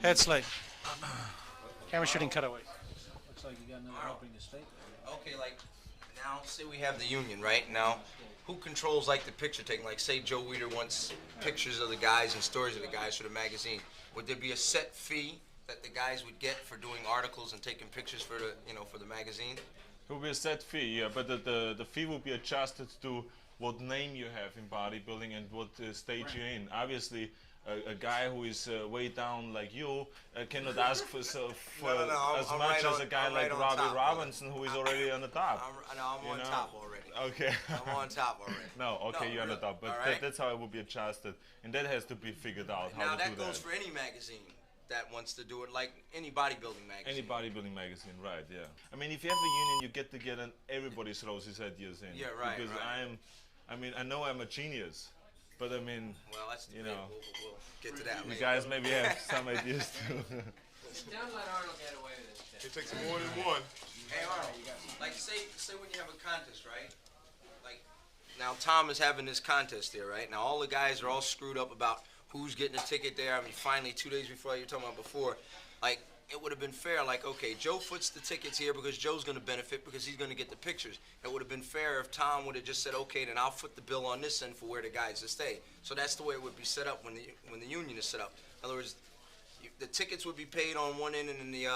Headslide. Camera shooting cutaways. Looks like you got another helping to steak. Okay, like now, say we have the union, right? Now, who controls like the picture taking? Like, say Joe Weider wants pictures of the guys and stories of the guys for the magazine. Would there be a set fee that the guys would get for doing articles and taking pictures for the, for the magazine? It will be a set fee, yeah, but the fee will be adjusted to what name you have in bodybuilding and what stage you're in. Obviously, a guy who is way down like you cannot ask for as much as a guy like Robbie Robinson who is already on the top. I'm on top already. Okay. I'm on top already. No, okay, you're on the top, but that's how it will be adjusted, and that has to be figured out how to do that. Now that goes for any magazine that wants to do it, like any bodybuilding magazine. Any bodybuilding magazine, right? Yeah. I mean, if you have a union, you get together and everybody throws his ideas in. Yeah, right. Because I know I'm a genius. But I mean, well, that's we'll get to that. You guys maybe have some ideas too. Don't let Arnold get away with this. It takes more than one. Hey Arnold, like say when you have a contest, right? Like now Tom is having this contest there, right? Now all the guys are all screwed up about who's getting a ticket there. I mean, finally 2 days before you're talking about before, like. It would have been fair, like, okay, Joe foots the tickets here because Joe's going to benefit because he's going to get the pictures. It would have been fair if Tom would have just said, okay, then I'll foot the bill on this end for where the guys to stay. So that's the way it would be set up when the union is set up. In other words, the tickets would be paid on one end, and then the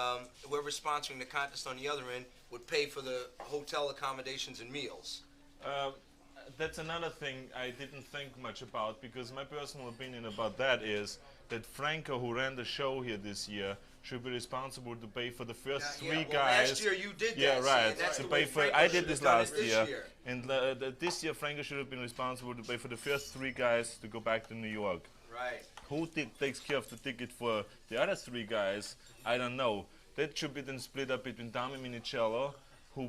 whoever's sponsoring the contest on the other end would pay for the hotel accommodations and meals. That's another thing I didn't think much about, because my personal opinion about that is that Franco, who ran the show here this year, should be responsible to pay for the first three guys. Last year you did that. Yeah, right. To pay for. I did this last year. And this year Franco should have been responsible to pay for the first three guys to go back to New York. Right. Who takes care of the ticket for the other three guys? I don't know. That should be then split up between Tommy Minicello, who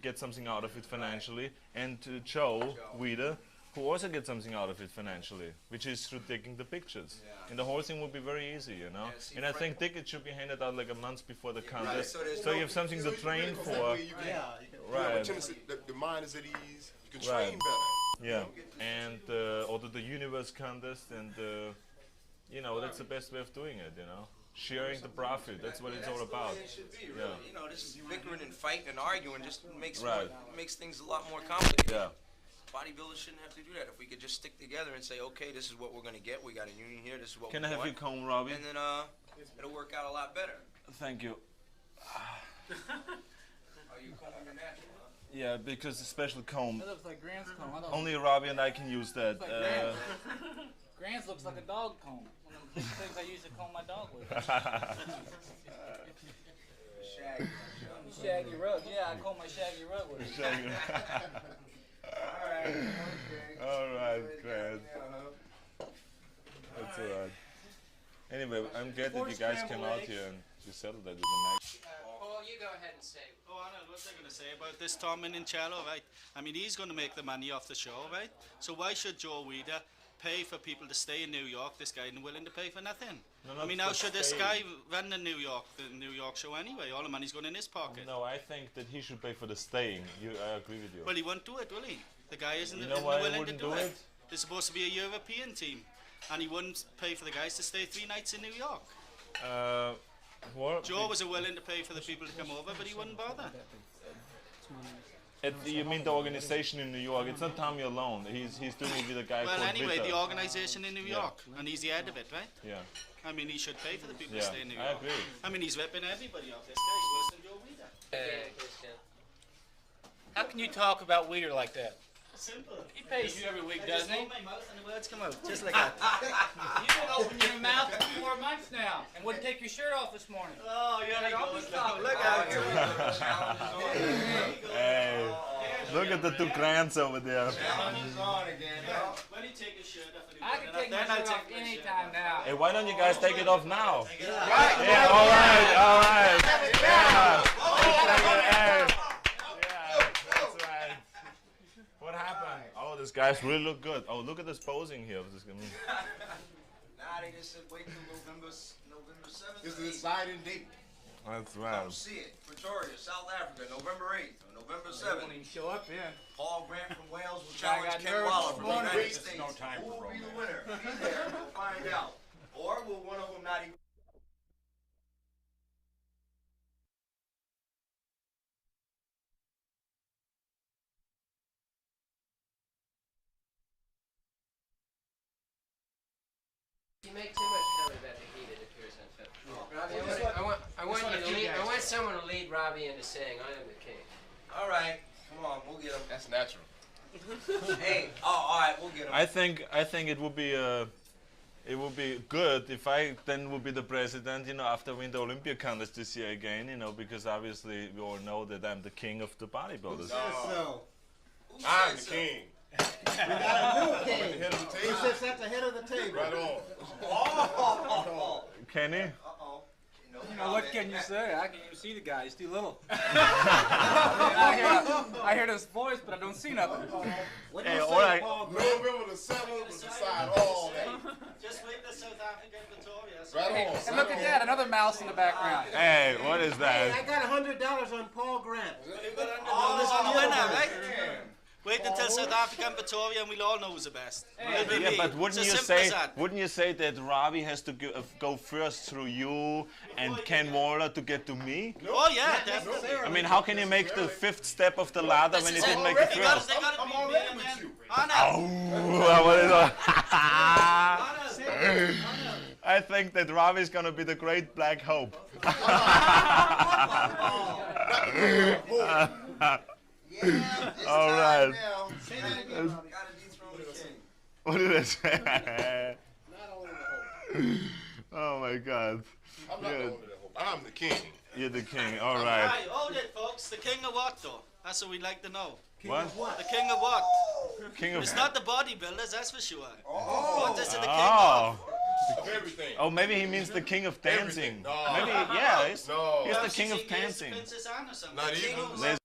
gets something out of it financially, and Joe Weider, who also gets something out of it financially, which is through taking the pictures. Yeah. And the whole thing will be very easy, Yeah, and I think tickets should be handed out like a month before the contest, so you have something to train for. Right. The mind is at ease. You can train better. Yeah, and also the universe contest, and that's the best way of doing it. Sharing the profit, that's what it's all about. That's the way it should be, really. This bickering and fighting and arguing just makes things a lot more complicated. Yeah. Bodybuilders shouldn't have to do that. If we could just stick together and say, okay, this is what we're going to get. We got a union here. This is what we want. Can I have your comb, Robbie? And then it'll work out a lot better. Thank you. Are you combing your natural, huh? Yeah, because a special comb. That looks like Grant's comb. Only Robbie and I can use that. Grant's looks like a dog comb. One of the things I used to comb my dog with. Shaggy rug. Yeah, I comb my shaggy rug with it. All right, Grant. That's all right. Anyway, I'm glad that you guys came out here and you settled that with the match. Paul, you go ahead and say. Oh, I know what I'm going to say about this Tom Minicello, right? I mean, he's going to make the money off the show, right? So why should Joe Weider pay for people to stay in New York? This guy isn't willing to pay for nothing. No, I mean, how should this guy run the New York show anyway? All the money's going in his pocket. No, I think that he should pay for the staying. I agree with you. Well, he won't do it, will he? The guy isn't why willing to do it. it. It's supposed to be a European team, and he wouldn't pay for the guys to stay 3 nights in New York. Joe was willing to pay for the people to come over, but he wouldn't bother. You mean the organization in New York? It's not Tommy alone. He's doing it with a guy called anyway, Vita. the organization in New York, and he's the head of it, right? Yeah. I mean, he should pay for the people to stay in New York. I agree. I mean, he's ripping everybody off. This guy's worse than Joe Weider. How can you talk about Weider like that? Simple. He pays you every week, doesn't he? I just open my mouth and the words come out, just like that. You've been opening your mouth for 4 months now, and wouldn't take your shirt off this morning. Oh, yeah, Look out. Hey, look at the two Grants over there. Challenge is on again. When he take his shirt off, I can take my shirt off anytime now. Hey, why don't you guys take it off now? Right. Yeah, all right. Yeah. What happened? Oh, this guy's really look good. Oh, look at this posing here. Nah, they just said wait till November 7th. It's the deciding date. That's right. Come see it. Pretoria, South Africa, November 8th, November 7th. When he show up, yeah. Paul Grant from Wales will challenge Ken Waller from the United States. Who will be the winner? Be there. We'll find out. Or will one of them not even? You make too much comment about the heat, it appears unfit. Robbie, I want someone to lead Robbie into saying, I am the king. All right, come on, we'll get him. That's natural. Hey, all right, we'll get him. I think it would be good if I then would be the president, you know, after I win the Olympia contest this year again, you know, because obviously we all know that I'm the king of the bodybuilders. No. Who I'm said the so? king. We got a new I'm king. at the head of the He table. sits at the head of the table. Right on. Oh. Kenny? Uh-oh. You know, what can you say? I can't even see the guy. He's too little. I hear his voice, but I don't see nothing. What do Hey, you all say, right. Paul No Grant? member of the Senate will decide all that. Just wait the South African Victoria. Right on. And look at that, another mouse in the background. Hey, what is Hey, that? I got $100 on Paul Grant. $100 on the winner, right? Wait until South African Victoria and we'll all know who's the best. It'll be Yeah, me. but wouldn't It's you as simple say as that. that Robbie has to go first through you and Ken Waller to get to me? Oh yeah, definitely. I mean, how can you make the fifth step of the ladder when you This is didn't it. make it They gotta- first? they gotta I'm beat already me and with then- you. Anna, I want to know. Anna. I think that Robbie's gonna be the great black hope. All right. Gotta dethrone the king. What did I say? Oh my God. I'm not the Good. owner of the hope. I'm the king. You're the king. All right. Right, hold it, folks. The king of what, though? That's what we'd like to know. What? The king of what? King of. It's not the bodybuilders, that's for sure. Oh. What is it the king Oh. Of everything. Oh, maybe he means the king of dancing. Everything. No. Maybe, yeah. He's No. the of? king of She's the dancing. Princess Anne or something. Not King even. of There's